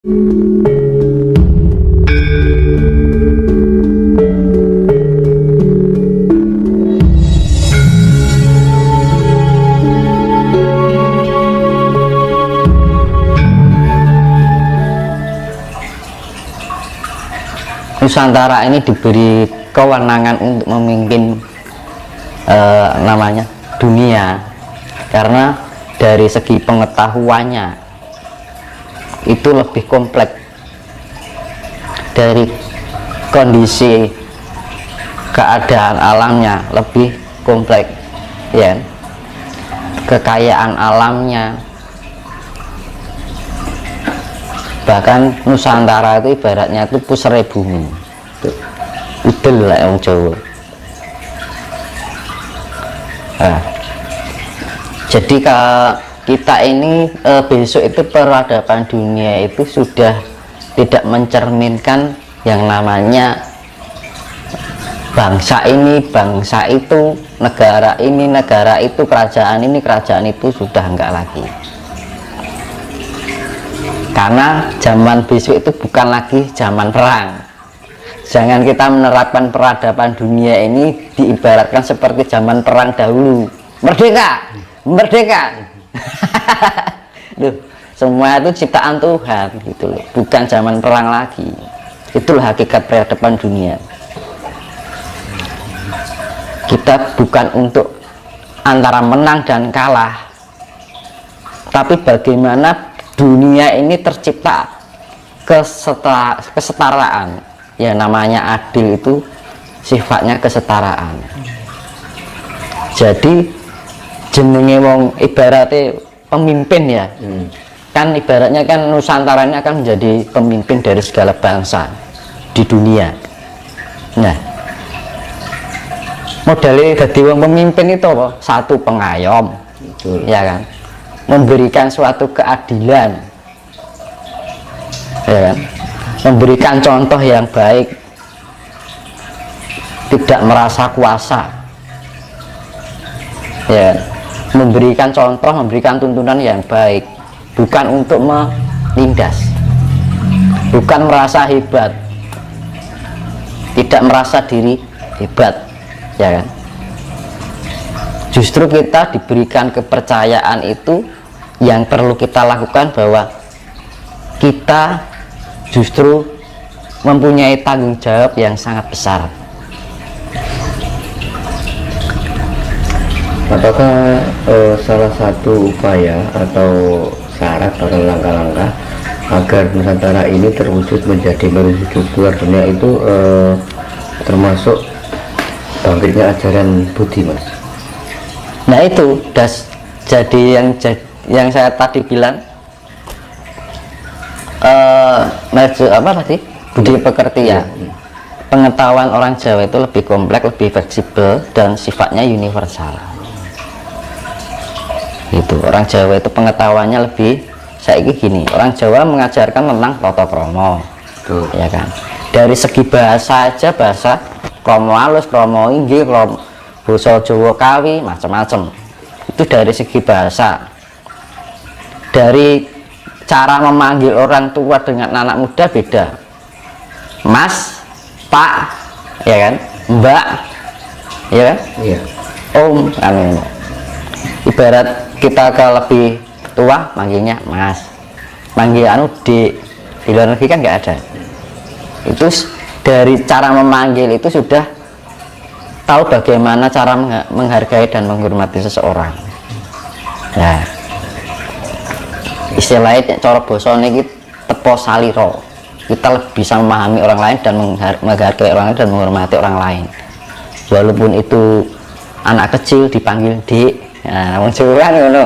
Nusantara ini diberi kewenangan untuk memimpin namanya dunia, karena dari segi pengetahuannya itu lebih kompleks, dari kondisi keadaan alamnya lebih kompleks, ya, kekayaan alamnya. Bahkan Nusantara itu ibaratnya itu pusare bumi, udel lah yang Jawa. Nah, jadi kita ini besok itu peradaban dunia itu sudah tidak mencerminkan yang namanya bangsa ini, bangsa itu, negara ini, negara itu, kerajaan ini, kerajaan itu, sudah enggak lagi. Karena zaman besok itu bukan lagi zaman perang. Jangan kita menerapkan peradaban dunia ini diibaratkan seperti zaman perang dahulu. Merdeka, merdeka. Loh, semua itu ciptaan Tuhan gitu loh, bukan zaman perang lagi. Itulah hakikat peradaban dunia. Kita bukan untuk antara menang dan kalah, tapi bagaimana dunia ini tercipta kesetaraan. Ya, namanya adil itu sifatnya kesetaraan. Jadi jenenge wong ibaratnya pemimpin ya, kan ibaratnya kan Nusantara ini akan menjadi pemimpin dari segala bangsa di dunia. Nah, modelnya jadi wong pemimpin itu apa? Satu, pengayom. Betul. Ya kan, memberikan suatu keadilan, ya kan? Memberikan contoh yang baik, tidak merasa kuasa, ya kan? Memberikan contoh, memberikan tuntunan yang baik, bukan untuk menindas, bukan merasa hebat, tidak merasa diri hebat, ya kan? Justru kita diberikan kepercayaan itu, yang perlu kita lakukan bahwa kita justru mempunyai tanggung jawab yang sangat besar. Apakah salah satu upaya atau syarat atau langkah-langkah agar Nusantara ini terwujud menjadi menuju keluar dunia itu termasuk bangkitnya ajaran Budi, Mas? Nah itu jadi yang saya tadi bilang, apa tadi, budi pekerti ya. Pengetahuan orang Jawa itu lebih kompleks, lebih fleksibel, dan sifatnya universal. Itu orang Jawa itu pengetahuannya lebih, saya gini, orang Jawa mengajarkan tentang tata krama, ya kan, dari segi bahasa aja, bahasa krama halus, krama inggih, basa Jawa Kawi, macam-macam. Itu dari segi bahasa. Dari cara memanggil orang tua dengan anak muda beda, Mas, Pak, ya kan, Mbak, ya kan, iya. Om, kan. Ibarat kita ke lebih tua manggilnya Mas, manggil Dik. Di luar negeri kan nggak ada. Itu dari cara memanggil itu sudah tahu bagaimana cara menghargai dan menghormati seseorang. Nah, istilahnya cara basa niki tepo saliro. Kita lebih bisa memahami orang lain dan menghargai orang lain dan menghormati orang lain. Walaupun itu anak kecil dipanggil Dik. Nah, wong Jawa kan ngono.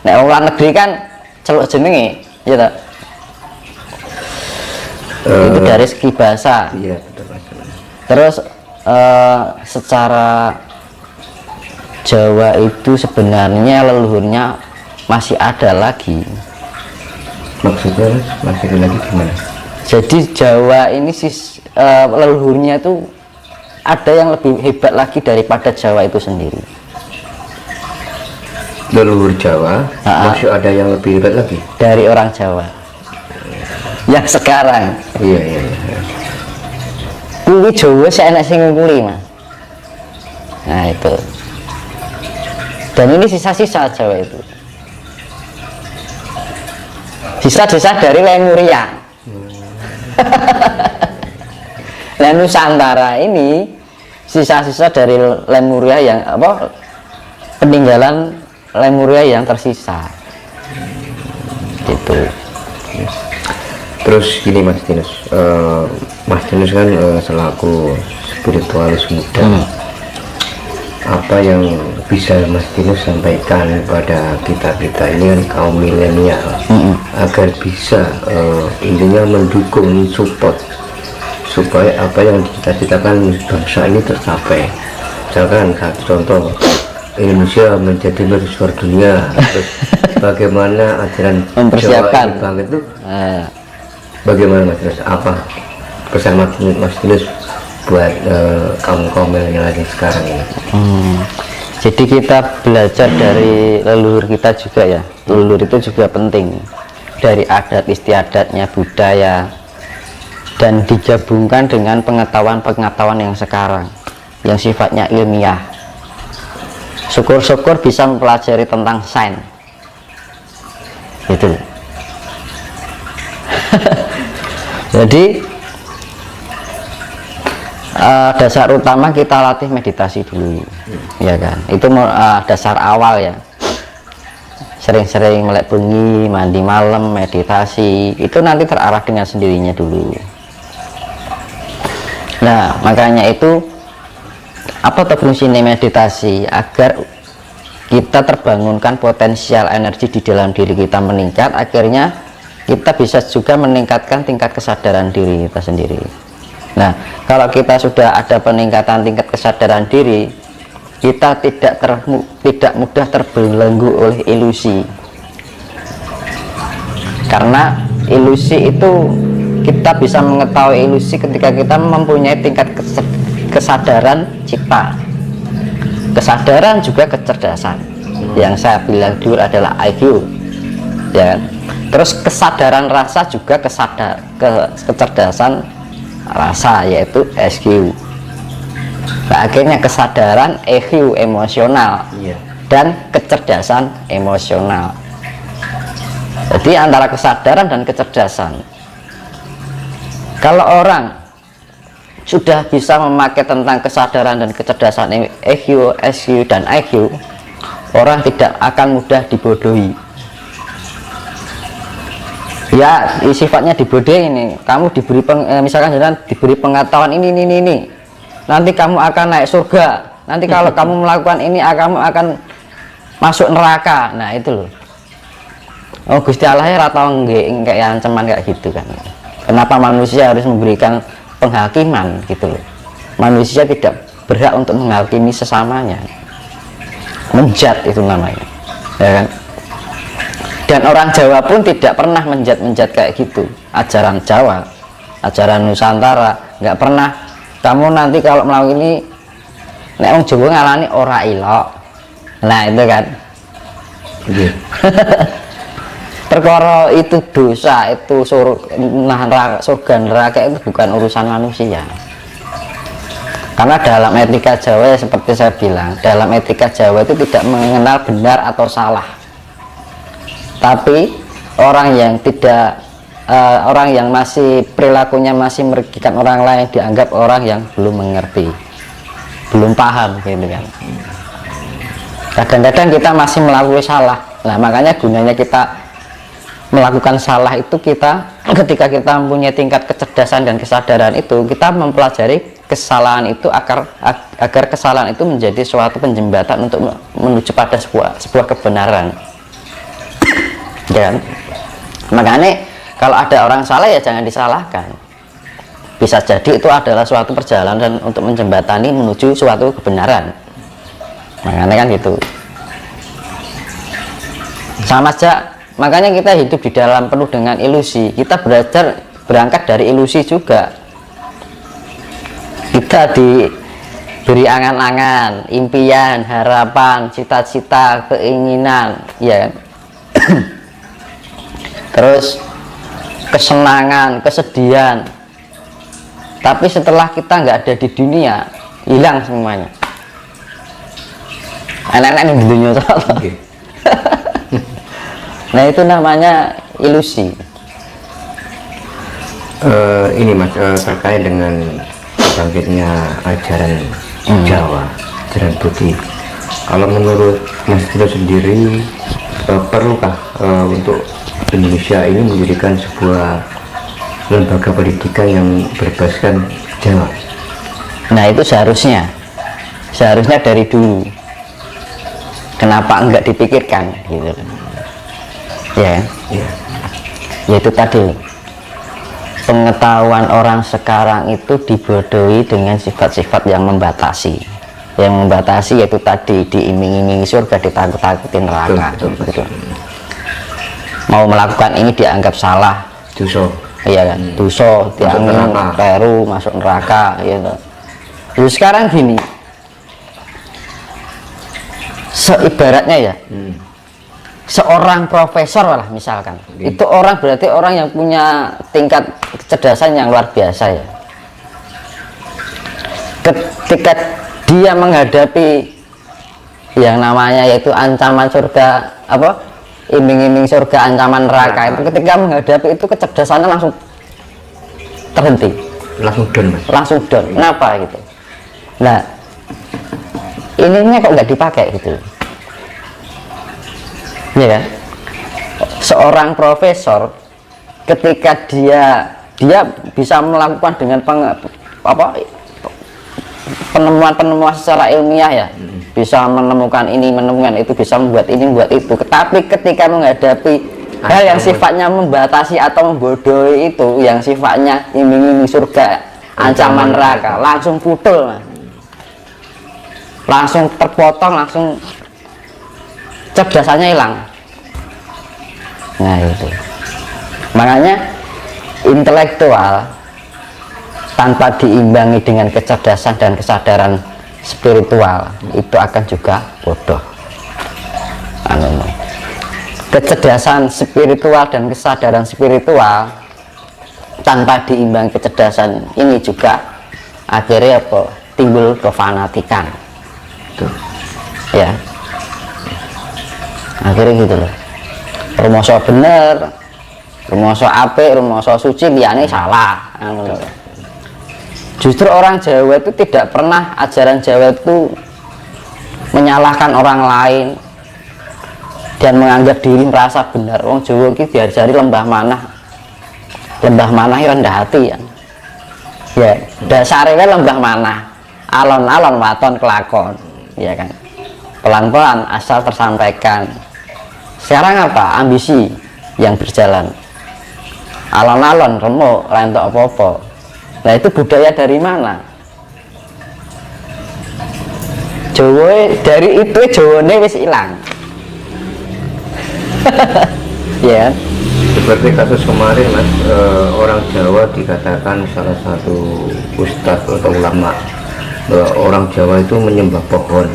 Nek wong luar negeri kan celuk jenenge, ya toh. Itu dari segi bahasa. Iya, betul. Terus secara Jawa itu sebenarnya leluhurnya masih ada lagi. Maksudnya masih ada lagi gimana? Jadi Jawa ini leluhurnya itu ada yang lebih hebat lagi daripada Jawa itu sendiri. leluhur Jawa, masih ada yang lebih hebat lagi dari orang Jawa yang sekarang. Iya, iya, iya. Kuwi Jawa saya enak sing ngungkuli, Mas. Nah itu, dan ini sisa-sisa Jawa itu, sisa-sisa dari Lemuria. Nah, Nusantara ini sisa-sisa dari Lemuria yang apa, peninggalan Lemuria yang tersisa gitu. Terus gini Mas Dinus, Mas Dinus kan selaku spiritualis muda, apa yang bisa Mas Dinus sampaikan kepada kita ini kan kaum milenial, agar bisa intinya mendukung, support supaya apa yang dicita-citakan bangsa ini tercapai. Misalkan satu contoh, Indonesia menjadi mercusuar dunia, terus bagaimana ajaran mempersiapkan Jawa itu bagaimana Mas Dinus, apa pesan Mas Dinus buat kaum milenial sekarang ini? Jadi kita belajar dari leluhur kita juga ya. Leluhur itu juga penting, dari adat istiadatnya, budaya, dan digabungkan dengan pengetahuan-pengetahuan yang sekarang yang sifatnya ilmiah. Syukur-syukur bisa mempelajari tentang sains gitu. Jadi dasar utama kita latih meditasi dulu, ya kan, itu dasar awal ya. Sering-sering melek bengi, mandi malam, meditasi, itu nanti terarah dengan sendirinya dulu. Nah makanya itu apa fungsinya meditasi, agar kita terbangunkan potensial energi di dalam diri kita meningkat, akhirnya kita bisa juga meningkatkan tingkat kesadaran diri kita sendiri. Nah kalau kita sudah ada peningkatan tingkat kesadaran diri, kita tidak mudah terbelenggu oleh ilusi, karena ilusi itu kita bisa mengetahui ilusi ketika kita mempunyai tingkat kesadaran cipta. Kesadaran juga kecerdasan, yang saya bilang dulu adalah IQ ya. Terus kesadaran rasa juga kecerdasan rasa, yaitu SQ. Nah, akhirnya kesadaran EQ emosional dan kecerdasan emosional. Jadi antara kesadaran dan kecerdasan, kalau orang sudah bisa memakai tentang kesadaran dan kecerdasan EQ, SQ, dan IQ, orang tidak akan mudah dibodohi. Ya, sifatnya dibodohi ini. Kamu diberi misalkan diberi pengetahuan ini, nanti kamu akan naik surga. Nanti kalau kamu melakukan ini, kamu akan masuk neraka. Nah itu loh. Oh Gusti Allah ya ratau kayak ancaman kayak gitu kan. Kenapa manusia harus memberikan penghakiman gitu loh? Manusia tidak berhak untuk menghakimi sesamanya. Menjat itu namanya, ya kan? Dan orang Jawa pun tidak pernah menjat kayak gitu. Ajaran Jawa, ajaran Nusantara, nggak pernah. Kamu nanti kalau melakukan ini, nek wong Jawa ngalani ora ilok. Nah itu kan. Perkara itu dosa, itu surga neraka itu bukan urusan manusia. Karena dalam etika Jawa ya, seperti saya bilang, dalam etika Jawa itu tidak mengenal benar atau salah. Tapi orang yang tidak orang yang masih perilakunya masih merugikan orang lain dianggap orang yang belum mengerti, belum paham gitu kan. Kadang-kadang kita masih melakukan salah. Nah makanya gunanya kita melakukan salah itu, kita ketika kita mempunyai tingkat kecerdasan dan kesadaran itu, kita mempelajari kesalahan itu agar kesalahan itu menjadi suatu penjembatan untuk menuju pada sebuah kebenaran. Dan makanya kalau ada orang salah ya jangan disalahkan. Bisa jadi itu adalah suatu perjalanan untuk menjembatani menuju suatu kebenaran. Makanya kan gitu. Sama saja, makanya kita hidup di dalam penuh dengan ilusi. Kita berangkat dari ilusi juga. Kita beri angan-angan, impian, harapan, cita-cita, keinginan, ya kan? Terus kesenangan, kesedihan. Tapi setelah kita nggak ada di dunia, hilang semuanya. Enak-enak di dunia. Nah itu namanya ilusi. Ini Mas, terkait dengan bangkitnya ajaran Jawa, ajaran Budi. Kalau menurut Mas Tino sendiri, perlukah untuk Indonesia ini mendirikan sebuah lembaga pendidikan yang berbasiskan Jawa? Nah itu seharusnya dari dulu. Kenapa enggak dipikirkan gitu? Ya, yaitu tadi pengetahuan orang sekarang itu dibodohi dengan sifat-sifat yang membatasi. Yang membatasi yaitu tadi diiming-imingi surga, ditakut-takutin neraka. Gitu. Mau melakukan ini dianggap salah, dosa. Iya kan, dosa, dianggap keliru, masuk neraka. Gitu. Terus sekarang gini, seibaratnya ya. Seorang profesor lah misalkan, itu orang berarti orang yang punya tingkat kecerdasan yang luar biasa ya. Ketika dia menghadapi yang namanya yaitu ancaman surga, apa, iming-iming surga, ancaman neraka, itu ketika menghadapi itu kecerdasannya langsung terhenti, langsung down, Mas. Langsung down. Kenapa gitu? Nah, ininya kok nggak dipakai gitu? Ya kan? Seorang profesor ketika dia bisa melakukan dengan penemuan secara ilmiah ya, bisa menemukan ini, menemukan itu, bisa membuat ini, membuat itu. Tetapi ketika menghadapi hal yang sifatnya membatasi atau membodohi itu, yang sifatnya iming-iming surga, ancaman neraka, langsung putul, langsung terpotong, langsung cerdasannya hilang. Nah itu makanya intelektual tanpa diimbangi dengan kecerdasan dan kesadaran spiritual itu akan juga bodoh. Kecerdasan spiritual dan kesadaran spiritual tanpa diimbangi kecerdasan ini juga akhirnya apa? Timbul kefanatikan. Tuh. Ya. Akhirnya gitu loh, rumoso bener, rumoso apik, rumoso suci, liyane salah. Justru orang Jawa itu tidak pernah, ajaran Jawa itu menyalahkan orang lain dan menganggap diri merasa benar. Wong Jawa itu diajari lembah manah rendah hati ya. Ya, dasarnya lembah manah, alon-alon waton kelakon, ya kan. Pelan-pelan asal tersampaikan. Sekarang apa? Ambisi yang berjalan, alon-alon remuk lentok apa-apa. Nah itu budaya dari mana? Jawa, dari itu Jawane wis hilang. Ya. Seperti kasus kemarin, Mas, orang Jawa dikatakan salah satu ustadz atau ulama bahwa orang Jawa itu menyembah pohon.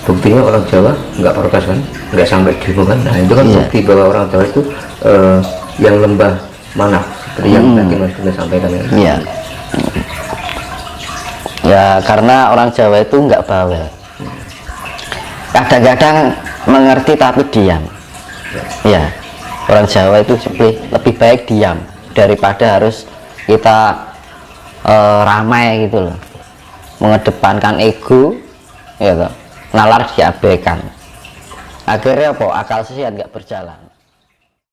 Buktinya orang Jawa nggak protes kan, nggak sampai demo kan. Nah itu kan bukti bahwa orang Jawa itu yang lembah manah, seperti yang tadi Mas sudah sampaikan ya. Iya. Ya karena orang Jawa itu nggak bawel, kadang-kadang mengerti tapi diam. Ya, orang Jawa itu lebih baik diam daripada harus kita ramai gitu loh, mengedepankan ego, ya toh. Nalar diabaikan, akhirnya apa, akal sehat nggak berjalan.